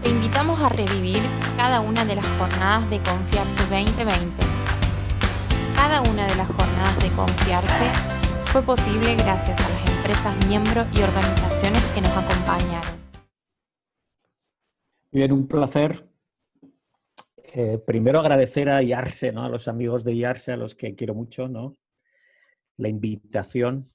Te invitamos a revivir cada una de las jornadas de Confiarse 2020. Cada una de las jornadas de Confiarse fue posible gracias a las empresas miembros y organizaciones que nos acompañaron. Bien, un placer. Primero agradecer a IARSE, ¿no? A los amigos de IARSE, a los que quiero mucho, ¿no? La invitación.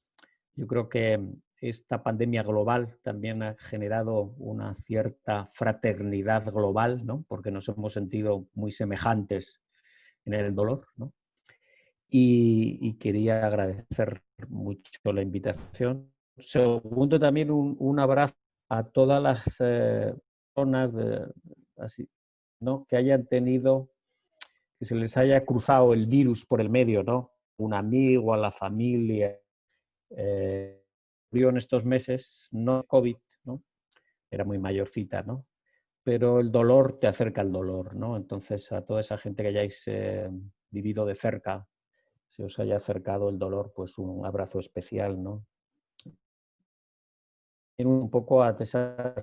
Yo creo que esta pandemia global también ha generado una cierta fraternidad global, ¿no? Porque nos hemos sentido muy semejantes en el dolor, ¿no? Y quería agradecer mucho la invitación. Segundo, también un abrazo a todas las personas ¿no? Que hayan tenido, que se les haya cruzado el virus por el medio, ¿no? Un amigo, a la familia, murió en estos meses, no COVID, ¿no? Era muy mayorcita, ¿no? Pero el dolor te acerca al dolor, ¿no? Entonces, a toda esa gente que hayáis vivido de cerca, se os haya acercado el dolor, pues un abrazo especial, ¿no? Un poco a esas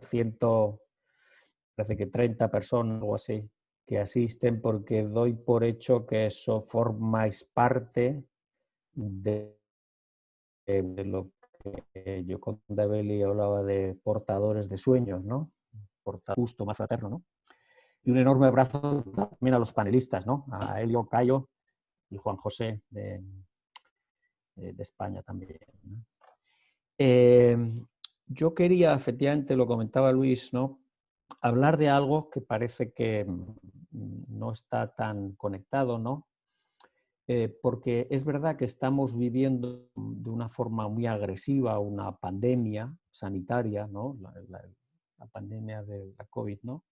parece que 30 personas o así, que asisten, porque doy por hecho que eso formáis parte de lo que yo con Dabeli hablaba de portadores de sueños, ¿no? Justo, más fraterno, ¿no? Y un enorme abrazo también a los panelistas, ¿no? A Elio, Cayo y Juan José de España también, ¿no? Yo quería, efectivamente, lo comentaba Luis, ¿no? Hablar de algo que parece que no está tan conectado, ¿no? Porque es verdad que estamos viviendo de una forma muy agresiva una pandemia sanitaria, ¿no? La pandemia de la COVID, ¿no?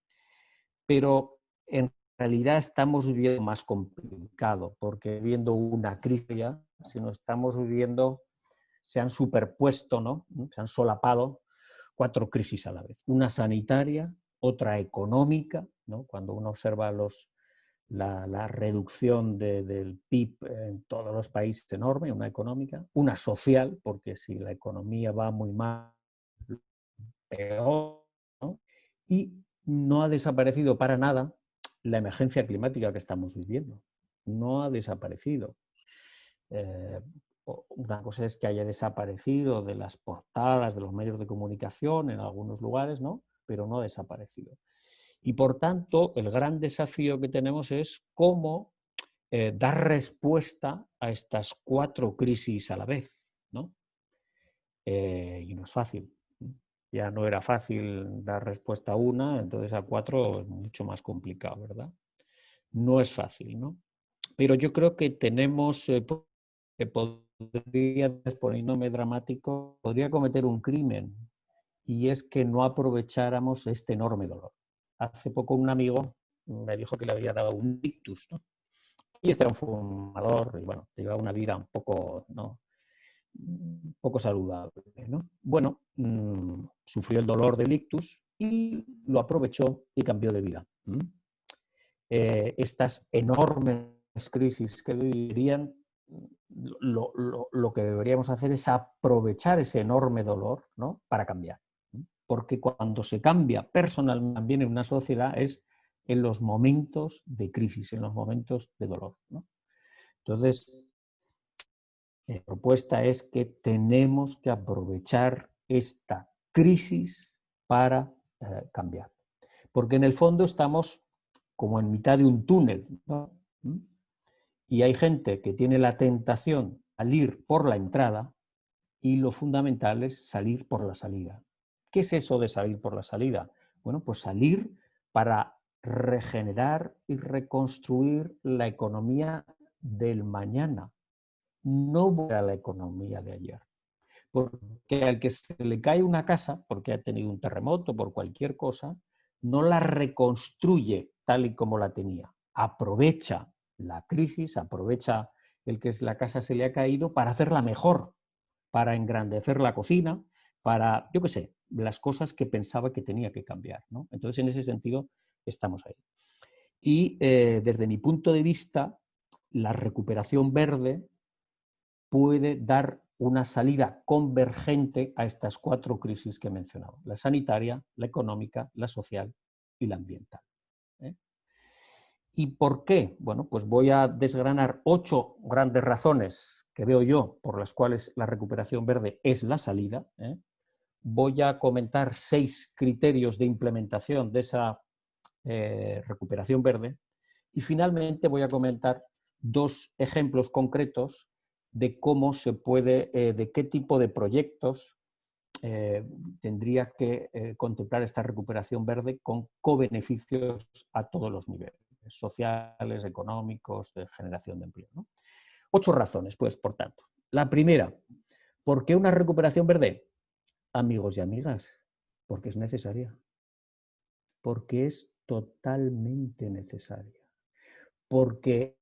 Pero en realidad estamos viviendo más complicado, porque viviendo una crisis, sino estamos viviendo, se han superpuesto, ¿no? Se han solapado 4 crisis a la vez. Una sanitaria, otra económica, ¿no? Cuando uno observa la reducción del PIB en todos los países enorme, una económica, una social, porque si la economía va muy mal, peor, ¿no? Y no ha desaparecido para nada la emergencia climática que estamos viviendo. No ha desaparecido. Una cosa es que haya desaparecido de las portadas de los medios de comunicación en algunos lugares, ¿no? Pero no ha desaparecido. Y por tanto, el gran desafío que tenemos es cómo dar respuesta a estas 4 crisis a la vez, ¿no? Y no es fácil. Ya no era fácil dar respuesta a una, entonces a 4 es mucho más complicado, ¿verdad? No es fácil, ¿no? Pero yo creo que tenemos, que podría, poniéndome dramático, podría cometer un crimen, y es que no aprovecháramos este enorme dolor. Hace poco un amigo me dijo que le había dado un ictus, ¿no? Y este era un fumador, y bueno, llevaba una vida un poco, ¿no? Un poco saludable, ¿no? Bueno, sufrió el dolor del ictus y lo aprovechó y cambió de vida. Estas enormes crisis que vivirían, lo que deberíamos hacer es aprovechar ese enorme dolor, ¿no? Para cambiar. Porque cuando se cambia personalmente también en una sociedad es en los momentos de crisis, en los momentos de dolor, ¿no? Entonces, la propuesta es que tenemos que aprovechar esta crisis para cambiar. Porque en el fondo estamos como en mitad de un túnel, ¿no? Y hay gente que tiene la tentación de salir por la entrada y lo fundamental es salir por la salida. ¿Qué es eso de salir por la salida? Bueno, pues salir para regenerar y reconstruir la economía del mañana, no a la economía de ayer. Porque al que se le cae una casa, porque ha tenido un terremoto, por cualquier cosa, no la reconstruye tal y como la tenía. Aprovecha la crisis, aprovecha el que la casa se le ha caído para hacerla mejor, para engrandecer la cocina, para, yo qué sé, las cosas que pensaba que tenía que cambiar, ¿no? Entonces, en ese sentido, estamos ahí. Y desde mi punto de vista, la recuperación verde puede dar una salida convergente a estas 4 crisis que he mencionado: la sanitaria, la económica, la social y la ambiental. ¿Eh? ¿Y por qué? Bueno, pues voy a desgranar 8 grandes razones que veo yo por las cuales la recuperación verde es la salida. Voy a comentar 6 criterios de implementación de esa recuperación verde y finalmente voy a comentar 2 ejemplos concretos de cómo se puede, de qué tipo de proyectos tendría que contemplar esta recuperación verde con cobeneficios a todos los niveles, sociales, económicos, de generación de empleo, ¿no? 8 razones, pues, por tanto. La primera, ¿por qué una recuperación verde? Amigos y amigas, porque es necesaria. Porque es totalmente necesaria. Porque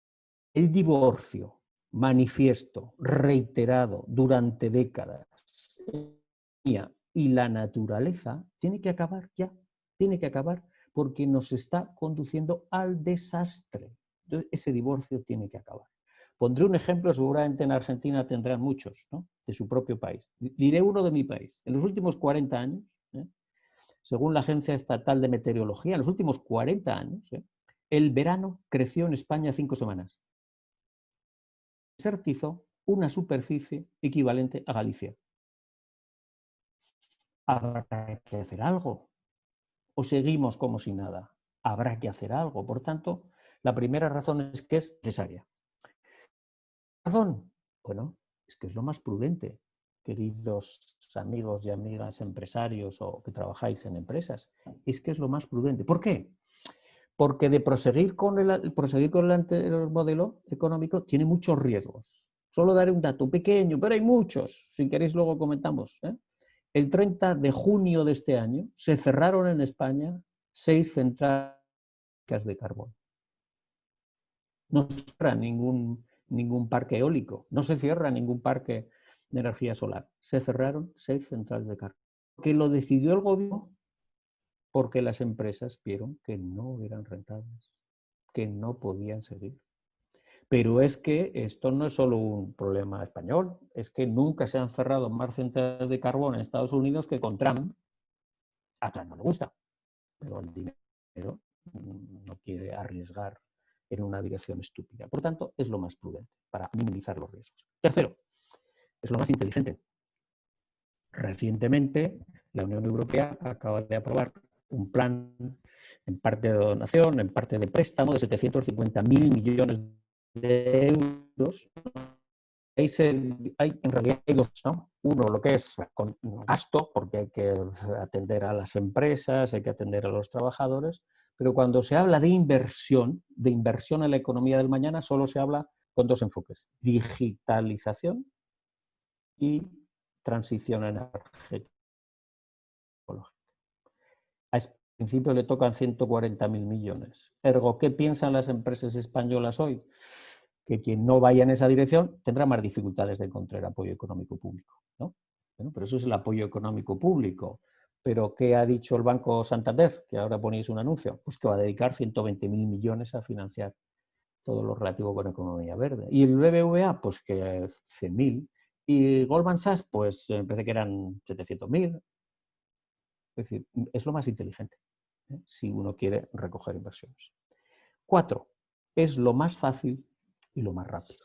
el divorcio manifiesto, reiterado durante décadas, y la naturaleza tiene que acabar ya, tiene que acabar porque nos está conduciendo al desastre. Entonces, ese divorcio tiene que acabar. Pondré un ejemplo, seguramente en Argentina tendrán muchos, ¿no?, de su propio país. Diré uno de mi país. En los últimos 40 años, según la Agencia Estatal de Meteorología, en los últimos 40 años, el verano creció en España 5 semanas. Desertizó una superficie equivalente a Galicia. Habrá que hacer algo. O seguimos como si nada. Habrá que hacer algo. Por tanto, la primera razón es que es necesaria. ¿Razón? Bueno, es que es lo más prudente, queridos amigos y amigas empresarios o que trabajáis en empresas. Es que es lo más prudente. ¿Por qué? Porque de proseguir con el anterior modelo económico tiene muchos riesgos. Solo daré un dato pequeño, pero hay muchos. Si queréis luego comentamos. El 30 de junio de este año se cerraron en España 6 centrales de carbón. No se cierra ningún parque eólico, no se cierra ningún parque de energía solar. Se cerraron 6 centrales de carbón. ¿Que lo decidió el gobierno? Porque las empresas vieron que no eran rentables, que no podían seguir. Pero es que esto no es solo un problema español, es que nunca se han cerrado más centrales de carbón en Estados Unidos que con Trump. A Trump no le gusta, pero el dinero no quiere arriesgar en una dirección estúpida. Por tanto, es lo más prudente para minimizar los riesgos. Tercero, es lo más inteligente. Recientemente, la Unión Europea acaba de aprobar un plan, en parte de donación, en parte de préstamo, de 750.000 millones de euros. En realidad hay 2, ¿no? Uno, lo que es con gasto, porque hay que atender a las empresas, hay que atender a los trabajadores, pero cuando se habla de inversión en la economía del mañana, solo se habla con 2 enfoques: digitalización y transición energética. A este principio le tocan 140.000 millones. Ergo, ¿qué piensan las empresas españolas hoy? Que quien no vaya en esa dirección tendrá más dificultades de encontrar apoyo económico público, ¿no? Bueno, pero eso es el apoyo económico público. ¿Pero qué ha dicho el Banco Santander? Que ahora ponéis un anuncio. Pues que va a dedicar 120.000 millones a financiar todo lo relativo con economía verde. ¿Y el BBVA? Pues que 100.000. Y Goldman Sachs, pues me parece que eran 700.000. Es decir, es lo más inteligente, si uno quiere recoger inversiones. 4, es lo más fácil y lo más rápido.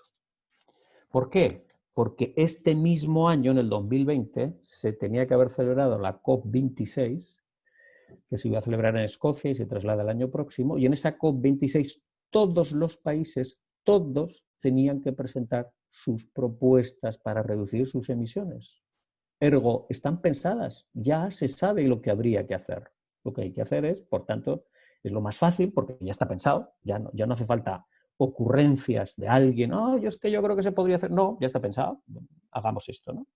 ¿Por qué? Porque este mismo año, en el 2020, se tenía que haber celebrado la COP26, que se iba a celebrar en Escocia y se traslada el año próximo, y en esa COP26 todos los países, todos tenían que presentar sus propuestas para reducir sus emisiones. Ergo, están pensadas, ya se sabe lo que habría que hacer. Lo que hay que hacer es, por tanto, es lo más fácil porque ya está pensado, ya no hace falta ocurrencias de alguien, es que yo creo que se podría hacer. No, ya está pensado, hagamos esto, ¿no?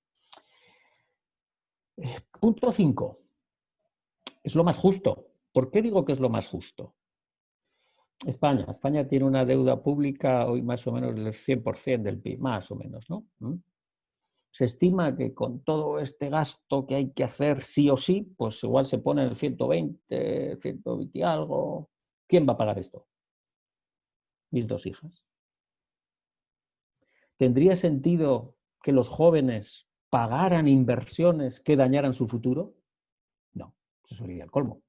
Punto 5. Es lo más justo. ¿Por qué digo que es lo más justo? España tiene una deuda pública hoy más o menos del 100% del PIB, más o menos, ¿no? Se estima que con todo este gasto que hay que hacer sí o sí, pues igual se pone en el 120 y algo. ¿Quién va a pagar esto? Mis 2 hijas. ¿Tendría sentido que los jóvenes pagaran inversiones que dañaran su futuro? No, eso sería el colmo.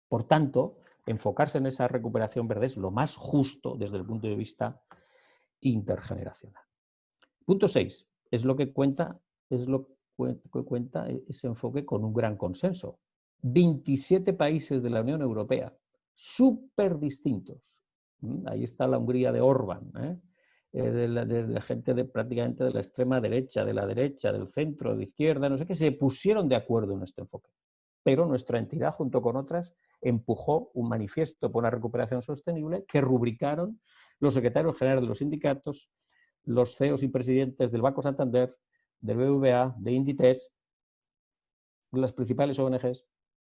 Por tanto, enfocarse en esa recuperación verde es lo más justo desde el punto de vista intergeneracional. Punto 6. Es lo que cuenta ese enfoque con un gran consenso. 27 países de la Unión Europea, súper distintos. Ahí está la Hungría de Orbán, de la gente prácticamente de la extrema derecha, de la derecha, del centro, de izquierda, no sé qué, se pusieron de acuerdo en este enfoque. Pero nuestra entidad, junto con otras, empujó un manifiesto por una recuperación sostenible que rubricaron los secretarios generales de los sindicatos, los CEOs y presidentes del Banco Santander, del BBVA, de Inditex, las principales ONGs.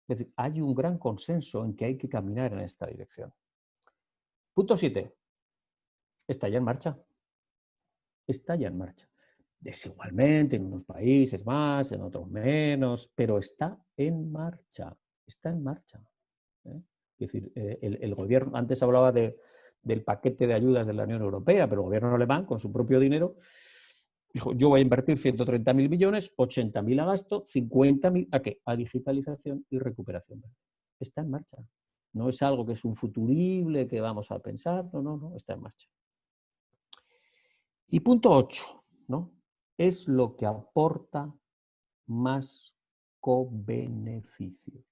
Es decir, hay un gran consenso en que hay que caminar en esta dirección. Punto 7. Está ya en marcha. Está ya en marcha. Desigualmente, en unos países más, en otros menos, pero está en marcha. Está en marcha. Es decir, el gobierno, antes hablaba del paquete de ayudas de la Unión Europea, pero el gobierno alemán, con su propio dinero, dijo, yo voy a invertir 130.000 millones, 80.000 a gasto, 50.000 ¿a qué? A digitalización y recuperación. Está en marcha. No es algo que es un futurible que vamos a pensar, no, está en marcha. Y punto 8, ¿no? Es lo que aporta más cobeneficios.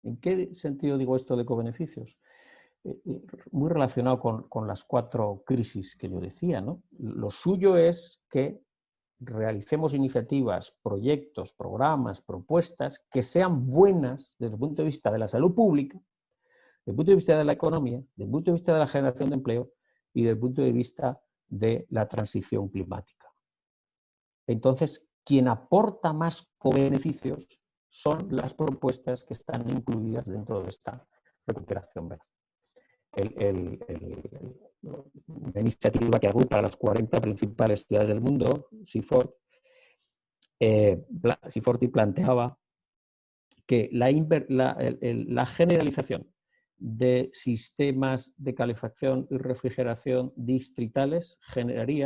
¿En qué sentido digo esto de cobeneficios? Muy relacionado con las 4 crisis que yo decía, ¿no? Lo suyo es que realicemos iniciativas, proyectos, programas, propuestas que sean buenas desde el punto de vista de la salud pública, desde el punto de vista de la economía, desde el punto de vista de la generación de empleo y desde el punto de vista de la transición climática. Entonces, quien aporta más beneficios son las propuestas que están incluidas dentro de esta recuperación verde. Una iniciativa que agrupa a las 40 principales ciudades del mundo, C40, planteaba que la generalización de sistemas de calefacción y refrigeración distritales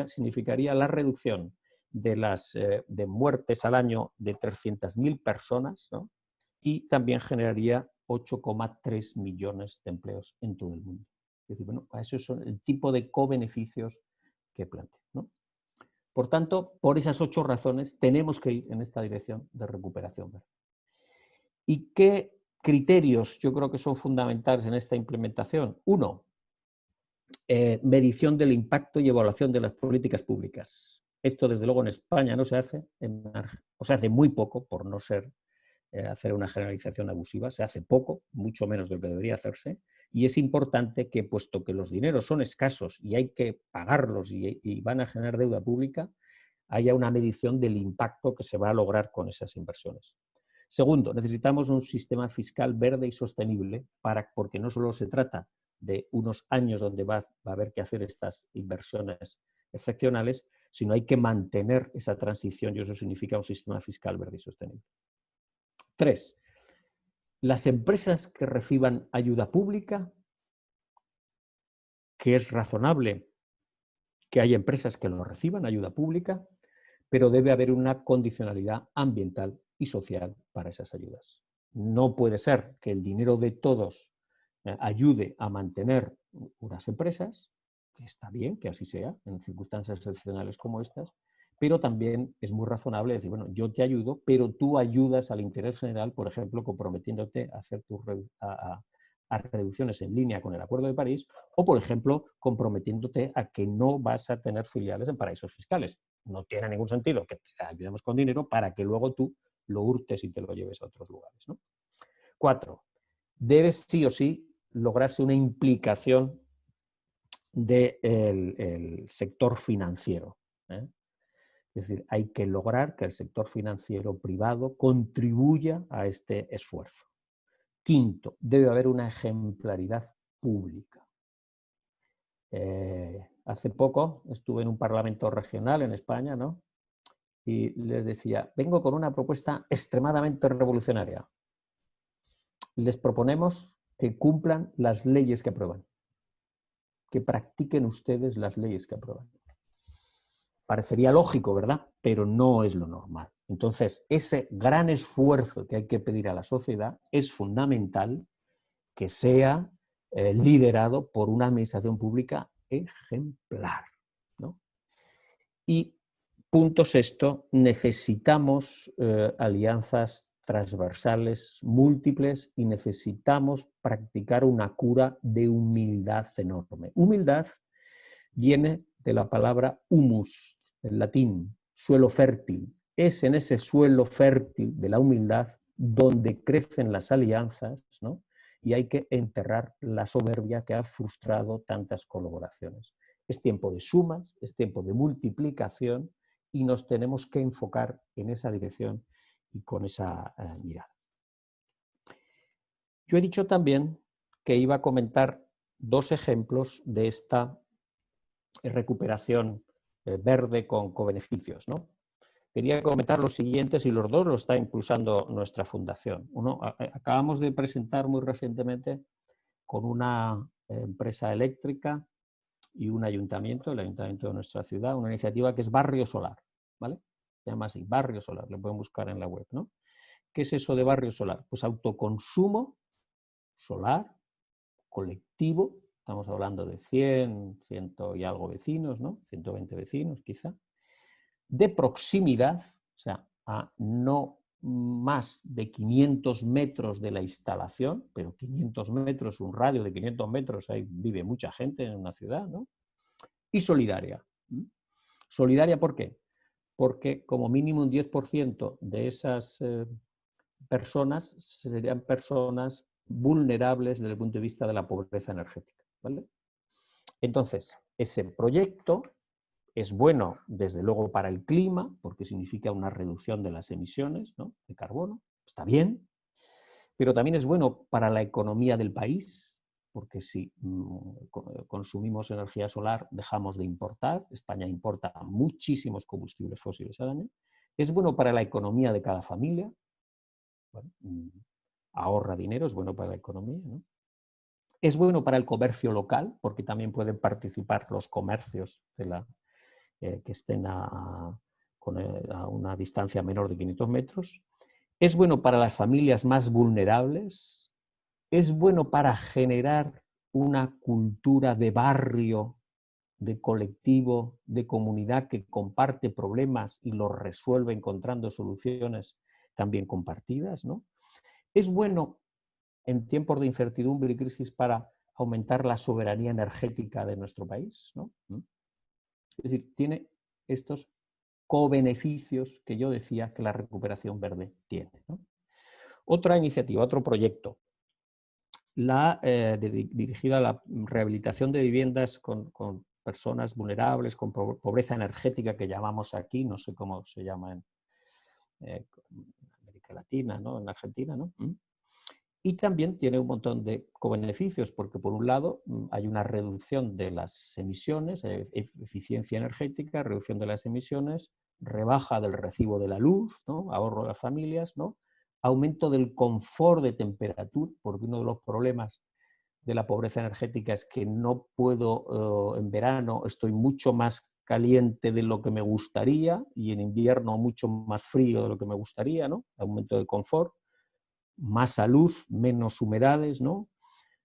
significaría la reducción de muertes al año de 300.000 personas, ¿no? Y también generaría 8,3 millones de empleos en todo el mundo. Es decir, bueno, esos son el tipo de cobeneficios que planteo, ¿no? Por tanto, por esas 8 razones tenemos que ir en esta dirección de recuperación verde. ¿Y qué criterios yo creo que son fundamentales en esta implementación? 1, medición del impacto y evaluación de las políticas públicas. Esto, desde luego, en España no se hace, o se hace muy poco, por no ser hacer una generalización abusiva, se hace poco, mucho menos de lo que debería hacerse, y es importante que, puesto que los dineros son escasos y hay que pagarlos y van a generar deuda pública, haya una medición del impacto que se va a lograr con esas inversiones. Segundo, necesitamos un sistema fiscal verde y sostenible, porque no solo se trata de unos años donde va a haber que hacer estas inversiones excepcionales, sino hay que mantener esa transición y eso significa un sistema fiscal verde y sostenible. 3. Las empresas que reciban ayuda pública, que es razonable que haya empresas que lo reciban, ayuda pública, pero debe haber una condicionalidad ambiental y social para esas ayudas. No puede ser que el dinero de todos ayude a mantener unas empresas, que está bien que así sea, en circunstancias excepcionales como estas, pero también es muy razonable decir, bueno, yo te ayudo, pero tú ayudas al interés general, por ejemplo, comprometiéndote a hacer a reducciones en línea con el Acuerdo de París, o, por ejemplo, comprometiéndote a que no vas a tener filiales en paraísos fiscales. No tiene ningún sentido que te ayudemos con dinero para que luego tú lo hurtes y te lo lleves a otros lugares, ¿no? 4. Debes sí o sí lograrse una implicación del sector financiero, ¿eh? Es decir, hay que lograr que el sector financiero privado contribuya a este esfuerzo. 5. Debe haber una ejemplaridad pública. Hace poco estuve en un parlamento regional en España, ¿no? Y les decía, vengo con una propuesta extremadamente revolucionaria. Les proponemos que cumplan las leyes que aprueban, que practiquen ustedes las leyes que aprueban. Parecería lógico, ¿verdad? Pero no es lo normal. Entonces, ese gran esfuerzo que hay que pedir a la sociedad es fundamental que sea liderado por una administración pública ejemplar, ¿no? Y punto sexto, necesitamos alianzas transversales múltiples y necesitamos practicar una cura de humildad enorme. Humildad viene de la palabra humus, en latín, suelo fértil. Es en ese suelo fértil de la humildad donde crecen las alianzas, ¿no? Y hay que enterrar la soberbia que ha frustrado tantas colaboraciones. Es tiempo de sumas, es tiempo de multiplicación y nos tenemos que enfocar en esa dirección y con esa mirada. Yo he dicho también que iba a comentar dos ejemplos de esta recuperación verde con cobeneficios, ¿no? Quería comentar los siguientes y los dos los está impulsando nuestra fundación. Uno, acabamos de presentar muy recientemente con una empresa eléctrica y un ayuntamiento, el ayuntamiento de nuestra ciudad, una iniciativa que es Barrio Solar, ¿vale? Se llama así, Barrio Solar, lo pueden buscar en la web, ¿no? ¿Qué es eso de Barrio Solar? Pues autoconsumo solar, colectivo, estamos hablando de 100 y algo vecinos, ¿no? 120 vecinos quizá, de proximidad, o sea, a no más de 500 metros de la instalación, pero 500 metros, un radio de 500 metros, ahí vive mucha gente en una ciudad, ¿no? Y solidaria. ¿Solidaria por qué? Porque como mínimo un 10% de esas personas serían personas vulnerables desde el punto de vista de la pobreza energética, ¿vale? Entonces, ese proyecto es bueno, desde luego, para el clima, porque significa una reducción de las emisiones, ¿no?, de carbono, está bien, pero también es bueno para la economía del país, porque si consumimos energía solar dejamos de importar, España importa muchísimos combustibles fósiles al año, es bueno para la economía de cada familia, bueno, ahorra dinero, es bueno para la economía, ¿no? Es bueno para el comercio local, porque también pueden participar los comercios de la que estén a una distancia menor de 500 metros. Es bueno para las familias más vulnerables. Es bueno para generar una cultura de barrio, de colectivo, de comunidad que comparte problemas y los resuelve encontrando soluciones también compartidas, ¿no? Es bueno en tiempos de incertidumbre y crisis para aumentar la soberanía energética de nuestro país, ¿no? Es decir, tiene estos cobeneficios que yo decía que la recuperación verde tiene, ¿no? Otra iniciativa, otro proyecto, dirigida a la rehabilitación de viviendas con personas vulnerables, con pobreza energética que llamamos aquí, no sé cómo se llama en América Latina, ¿no?, en Argentina, ¿no? Y también tiene un montón de cobeneficios, porque por un lado hay una reducción de las emisiones, eficiencia energética, reducción de las emisiones, rebaja del recibo de la luz, ¿no?, ahorro de las familias, ¿no?, aumento del confort de temperatura, porque uno de los problemas de la pobreza energética es que no puedo, en verano estoy mucho más caliente de lo que me gustaría y en invierno mucho más frío de lo que me gustaría, ¿no?, aumento de confort. Más salud, menos humedades, ¿no?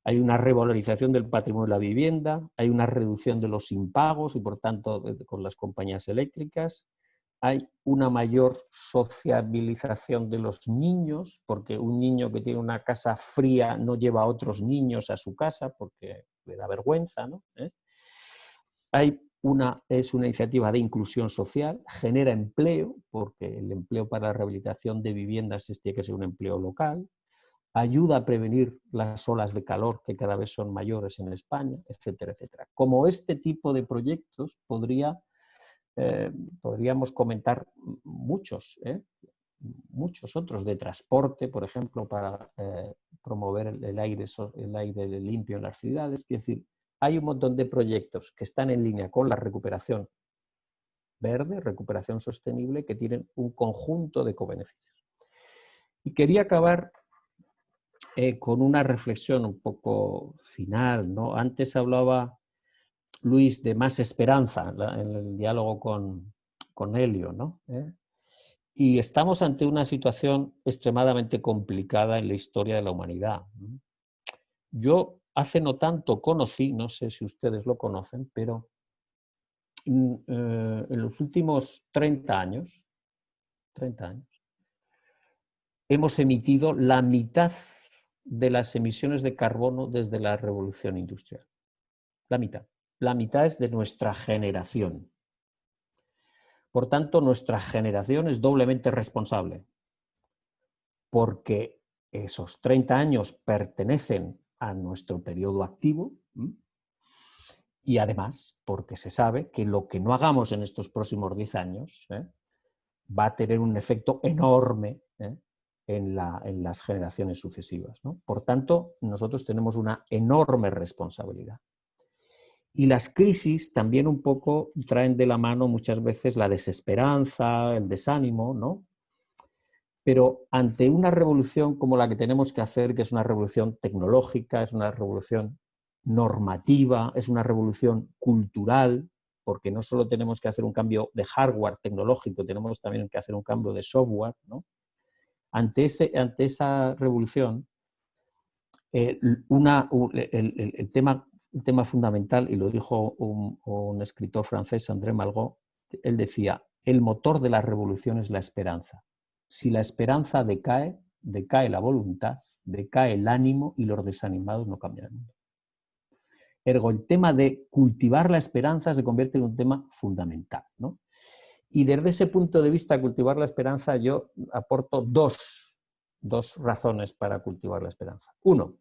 Hay una revalorización del patrimonio de la vivienda, hay una reducción de los impagos y por tanto con las compañías eléctricas, hay una mayor sociabilización de los niños, porque un niño que tiene una casa fría no lleva a otros niños a su casa porque le da vergüenza, ¿no? Es una iniciativa de inclusión social, genera empleo, porque el empleo para la rehabilitación de viviendas tiene que ser un empleo local, ayuda a prevenir las olas de calor que cada vez son mayores en España, etcétera, etcétera. Como este tipo de proyectos podríamos comentar muchos otros de transporte, por ejemplo, para promover el aire limpio en las ciudades. Es decir, hay un montón de proyectos que están en línea con la recuperación verde, recuperación sostenible, que tienen un conjunto de cobeneficios. Y quería acabar con una reflexión un poco final, ¿no? Antes hablaba Luis de más esperanza en el diálogo con Helio, ¿no? Y estamos ante una situación extremadamente complicada en la historia de la humanidad. Yo hace no tanto conocí, no sé si ustedes lo conocen, pero en los últimos 30 años, hemos emitido la mitad de las emisiones de carbono desde la revolución industrial. La mitad. La mitad es de nuestra generación. Por tanto, nuestra generación es doblemente responsable, porque esos 30 años pertenecen a nuestro periodo activo y además porque se sabe que lo que no hagamos en estos próximos 10 años va a tener un efecto enorme en las generaciones sucesivas, ¿no? Por tanto, nosotros tenemos una enorme responsabilidad. Y las crisis también un poco traen de la mano muchas veces la desesperanza, el desánimo, ¿no? Pero ante una revolución como la que tenemos que hacer, que es una revolución tecnológica, es una revolución normativa, es una revolución cultural, porque no solo tenemos que hacer un cambio de hardware tecnológico, tenemos también que hacer un cambio de software, ¿no? Ante esa revolución, el tema fundamental, y lo dijo un escritor francés, André Malraux, él decía, el motor de la revolución es la esperanza. Si la esperanza decae, decae la voluntad, decae el ánimo y los desanimados no cambian el mundo. Ergo, el tema de cultivar la esperanza se convierte en un tema fundamental, ¿no? Y desde ese punto de vista, cultivar la esperanza, yo aporto dos razones para cultivar la esperanza. Uno,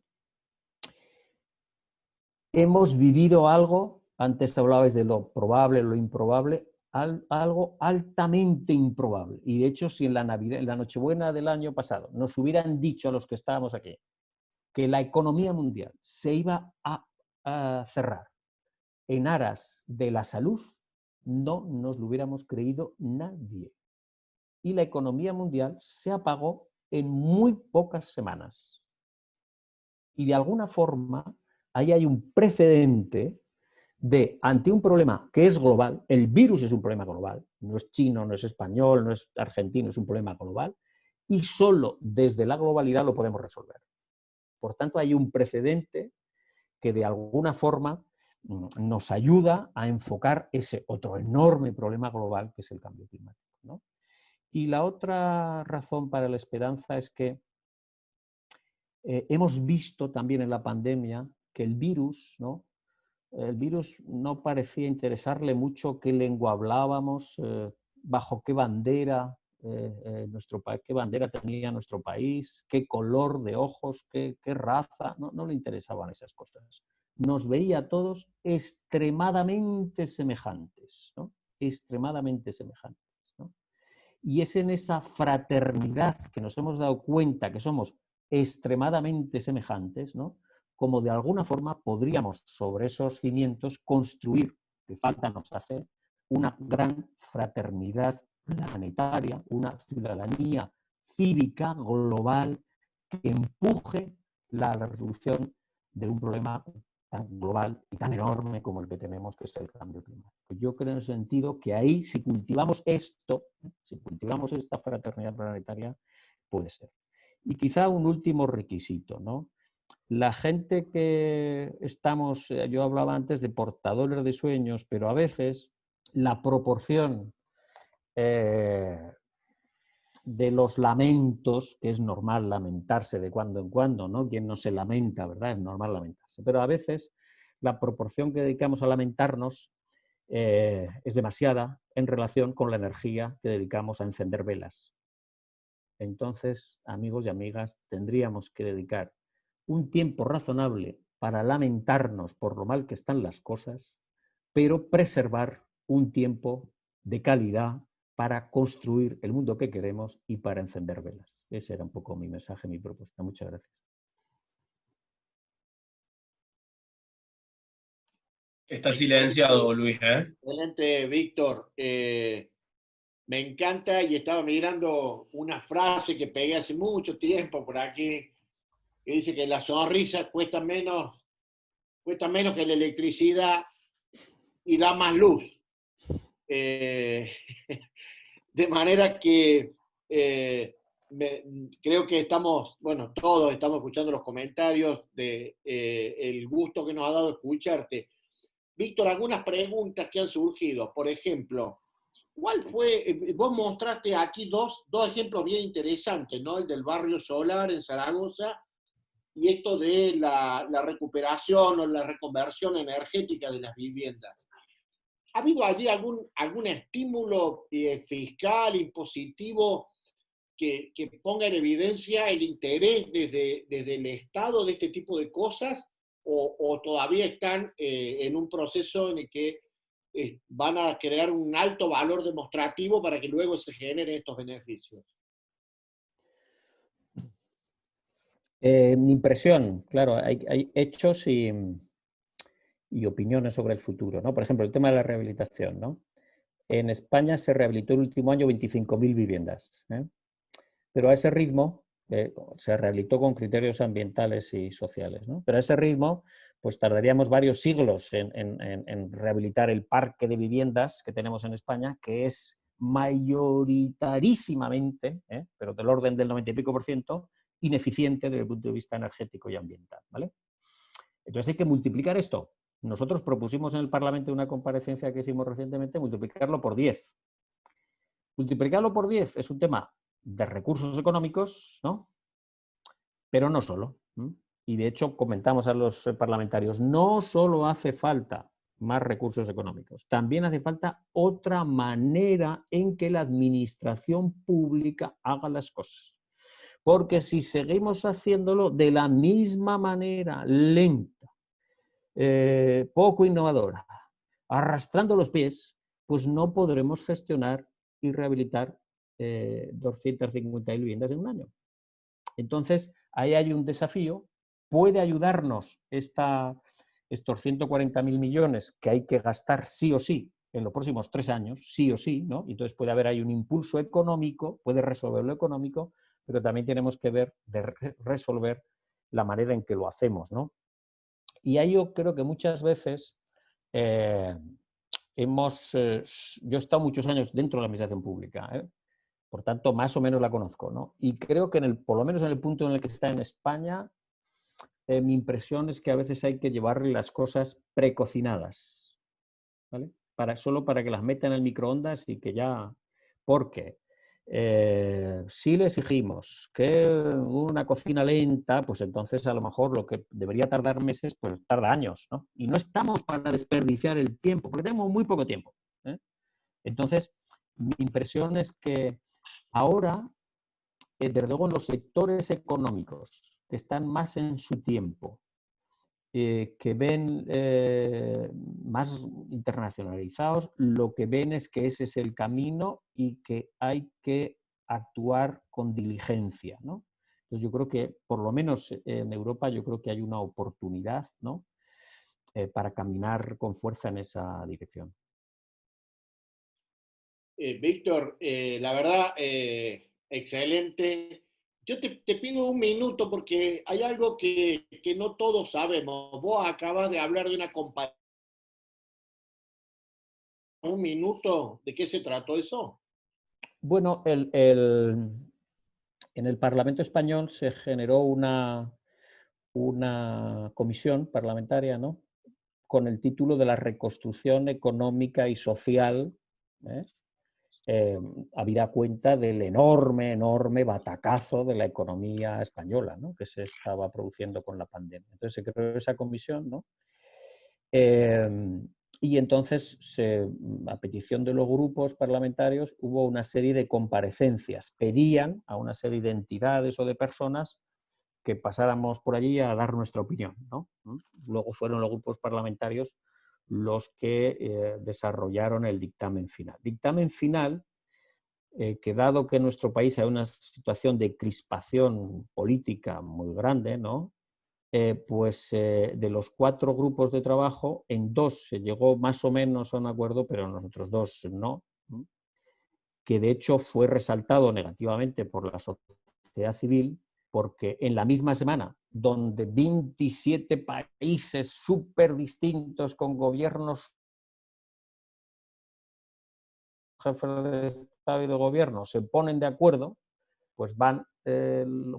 hemos vivido algo, antes hablabais de lo probable, lo improbable, algo altamente improbable. Y de hecho, si en la Navidad, en la Nochebuena del año pasado nos hubieran dicho a los que estábamos aquí que la economía mundial se iba a cerrar en aras de la salud, no nos lo hubiéramos creído nadie. Y la economía mundial se apagó en muy pocas semanas. Y de alguna forma, ahí hay un precedente de, ante un problema que es global, el virus es un problema global, no es chino, no es español, no es argentino, es un problema global, y solo desde la globalidad lo podemos resolver. Por tanto, hay un precedente que de alguna forma nos ayuda a enfocar ese otro enorme problema global que es el cambio climático, ¿no? Y la otra razón para la esperanza es que hemos visto también en la pandemia que el virus no parecía interesarle mucho qué lengua hablábamos, bajo qué bandera qué bandera tenía nuestro país, qué color de ojos, qué raza, no le interesaban esas cosas. Nos veía a todos extremadamente semejantes, ¿no? Extremadamente semejantes, ¿no? Y es en esa fraternidad que nos hemos dado cuenta que somos extremadamente semejantes, ¿no? Como de alguna forma podríamos sobre esos cimientos construir, que falta nos hace, una gran fraternidad planetaria, una ciudadanía cívica global que empuje la resolución de un problema tan global y tan enorme como el que tenemos, que es el cambio climático. Yo creo en el sentido que ahí, si cultivamos esto, si cultivamos esta fraternidad planetaria, puede ser. Y quizá un último requisito, ¿no? La gente que estamos, yo hablaba antes de portadores de sueños, pero a veces la proporción de los lamentos, que es normal lamentarse de cuando en cuando, ¿no? Quien no se lamenta, ¿verdad? Es normal lamentarse. Pero a veces la proporción que dedicamos a lamentarnos es demasiada en relación con la energía que dedicamos a encender velas. Entonces, amigos y amigas, tendríamos que dedicar un tiempo razonable para lamentarnos por lo mal que están las cosas, pero preservar un tiempo de calidad para construir el mundo que queremos y para encender velas. Ese era un poco mi mensaje, mi propuesta. Muchas gracias. Está silenciado, Luis, ¿eh? Excelente, Víctor. Me encanta y estaba mirando una frase que pegué hace mucho tiempo por aquí, que dice que la sonrisa cuesta menos que la electricidad y da más luz. De manera que creo que estamos, bueno, todos estamos escuchando los comentarios de el gusto que nos ha dado escucharte. Víctor, algunas preguntas que han surgido. Por ejemplo, ¿cuál fue? Vos mostraste aquí dos ejemplos bien interesantes, ¿no? El del barrio Solar en Zaragoza y esto de la recuperación o la reconversión energética de las viviendas. ¿Ha habido allí algún estímulo fiscal, impositivo, que ponga en evidencia el interés desde el Estado de este tipo de cosas? ¿O todavía están en un proceso en el que van a crear un alto valor demostrativo para que luego se generen estos beneficios? Mi impresión, claro, hay hechos y opiniones sobre el futuro, ¿no? Por ejemplo, el tema de la rehabilitación, ¿no? En España se rehabilitó el último año 25.000 viviendas, ¿eh? Pero a ese ritmo se rehabilitó con criterios ambientales y sociales, ¿no? Pero a ese ritmo pues tardaríamos varios siglos en rehabilitar el parque de viviendas que tenemos en España, que es mayoritarísimamente, pero del orden del 90 y pico %, ineficiente desde el punto de vista energético y ambiental, ¿vale? Entonces hay que multiplicar esto. Nosotros propusimos en el Parlamento una comparecencia que hicimos recientemente, multiplicarlo por 10. Multiplicarlo por 10 es un tema de recursos económicos, ¿no? Pero no solo. Y de hecho comentamos a los parlamentarios, no solo hace falta más recursos económicos, también hace falta otra manera en que la administración pública haga las cosas. Porque si seguimos haciéndolo de la misma manera, lenta, poco innovadora, arrastrando los pies, pues no podremos gestionar y rehabilitar 250.000 viviendas en un año. Entonces, ahí hay un desafío. Puede ayudarnos estos 140.000 millones que hay que gastar sí o sí en los próximos 3 años, sí o sí, ¿no? Entonces puede haber ahí un impulso económico, puede resolver lo económico, pero también tenemos que ver de resolver la manera en que lo hacemos, ¿no? Y ahí yo creo que muchas veces yo he estado muchos años dentro de la administración pública, por tanto, más o menos la conozco, ¿no? Y creo que por lo menos en el punto en el que está en España, mi impresión es que a veces hay que llevarle las cosas precocinadas, ¿vale? Solo para que las meta en el microondas y que ya... Porque si le exigimos que una cocina lenta, pues entonces a lo mejor lo que debería tardar meses, pues tarda años, ¿no? Y no estamos para desperdiciar el tiempo, porque tenemos muy poco tiempo, ¿eh? Entonces, mi impresión es que ahora, desde luego, en los sectores económicos que están más en su tiempo, que ven más internacionalizados, lo que ven es que ese es el camino y que hay que actuar con diligencia, ¿no? Entonces yo creo que, por lo menos en Europa, yo creo que hay una oportunidad, ¿no? Para caminar con fuerza en esa dirección. Víctor, la verdad, excelente. Yo te pido un minuto porque hay algo que no todos sabemos. Vos acabas de hablar de una compañía. ¿Un minuto? ¿De qué se trató eso? Bueno, en el Parlamento español se generó una comisión parlamentaria, ¿no? Con el título de la reconstrucción económica y social, habida cuenta del enorme batacazo de la economía española, ¿no? Que se estaba produciendo con la pandemia. Entonces se creó esa comisión, ¿no? Y entonces, a petición de los grupos parlamentarios, hubo una serie de comparecencias. Pedían a una serie de entidades o de personas que pasáramos por allí a dar nuestra opinión, ¿no? Luego fueron los grupos parlamentarios los que desarrollaron el dictamen final. Dictamen final que, dado que en nuestro país hay una situación de crispación política muy grande, ¿no? Pues de los 4 grupos de trabajo, en 2 se llegó más o menos a un acuerdo, pero en los otros 2 no, que de hecho fue resaltado negativamente por la sociedad civil, porque en la misma semana, donde 27 países súper distintos con gobiernos, jefes de Estado y de gobierno se ponen de acuerdo, pues van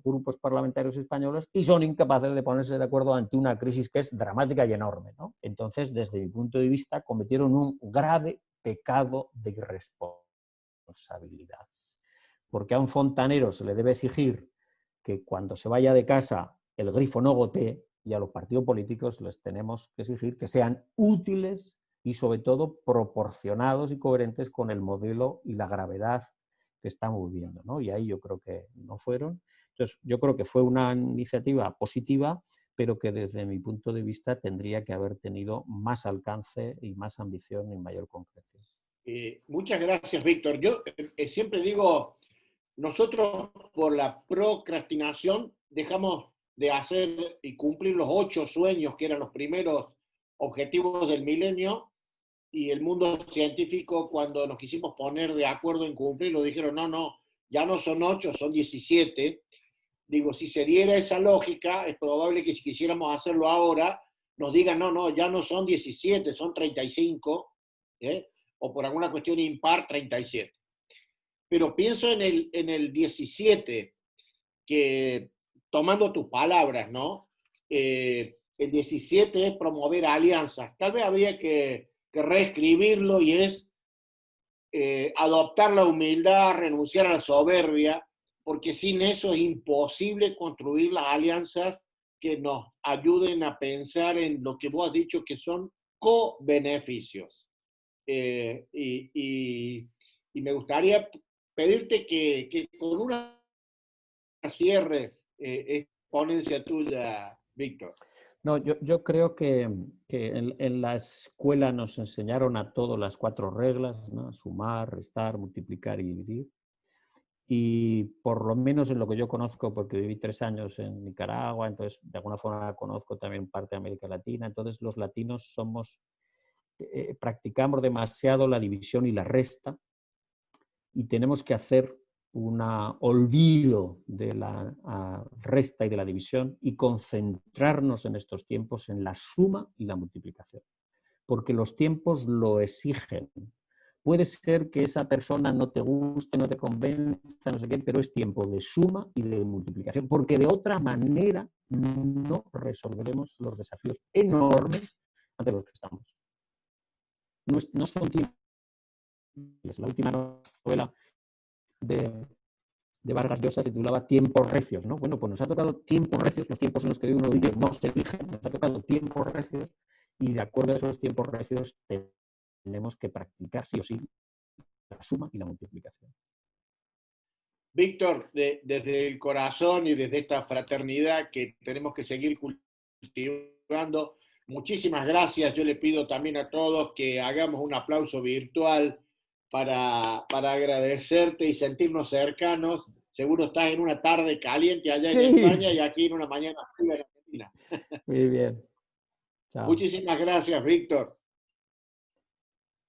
grupos parlamentarios españoles y son incapaces de ponerse de acuerdo ante una crisis que es dramática y enorme, ¿no? Entonces, desde mi punto de vista, cometieron un grave pecado de irresponsabilidad. Porque a un fontanero se le debe exigir que cuando se vaya de casa el grifo no gotee, y a los partidos políticos les tenemos que exigir que sean útiles y sobre todo proporcionados y coherentes con el modelo y la gravedad que estamos viviendo, ¿no? Y ahí yo creo que no fueron. Entonces, yo creo que fue una iniciativa positiva, pero que desde mi punto de vista tendría que haber tenido más alcance y más ambición y mayor concreción. Muchas gracias, Víctor. Yo siempre digo, nosotros por la procrastinación dejamos de hacer y cumplir los 8 sueños que eran los primeros objetivos del milenio, y el mundo científico, cuando nos quisimos poner de acuerdo en cumplirlo, dijeron, no, ya no son 8, son 17. Digo, si se diera esa lógica, es probable que si quisiéramos hacerlo ahora, nos digan, no, ya no son 17, son 35, o por alguna cuestión impar, 37. Pero pienso en el 17, que tomando tus palabras, ¿no? El 17 es promover alianzas. Tal vez habría que reescribirlo, y es adoptar la humildad, renunciar a la soberbia, porque sin eso es imposible construir las alianzas que nos ayuden a pensar en lo que vos has dicho, que son co-beneficios. Y me gustaría pedirte que con una cierre ponencia tuya, Víctor. No, yo creo que en la escuela nos enseñaron a todos las 4 reglas, ¿no? Sumar, restar, multiplicar y dividir. Y por lo menos en lo que yo conozco, porque viví 3 años en Nicaragua, entonces de alguna forma conozco también parte de América Latina, entonces los latinos practicamos demasiado la división y la resta, y tenemos que hacer un olvido de la resta y de la división y concentrarnos en estos tiempos en la suma y la multiplicación, porque los tiempos lo exigen. Puede ser que esa persona no te guste, no te convenza, no sé qué, pero es tiempo de suma y de multiplicación, porque de otra manera no resolveremos los desafíos enormes ante los que estamos. No son tiempos. La última novela de Vargas Llosa se titulaba Tiempos recios, ¿no? Bueno, pues nos ha tocado tiempos recios, los tiempos en los que uno vive no se eligen, nos ha tocado tiempos recios, y de acuerdo a esos tiempos recios tenemos que practicar sí o sí la suma y la multiplicación. Víctor, desde el corazón y desde esta fraternidad que tenemos que seguir cultivando, muchísimas gracias. Yo le pido también a todos que hagamos un aplauso virtual para agradecerte y sentirnos cercanos. Seguro estás en una tarde caliente allá en España y aquí en una mañana fría en Argentina. Muy bien. Chao. Muchísimas gracias, Víctor.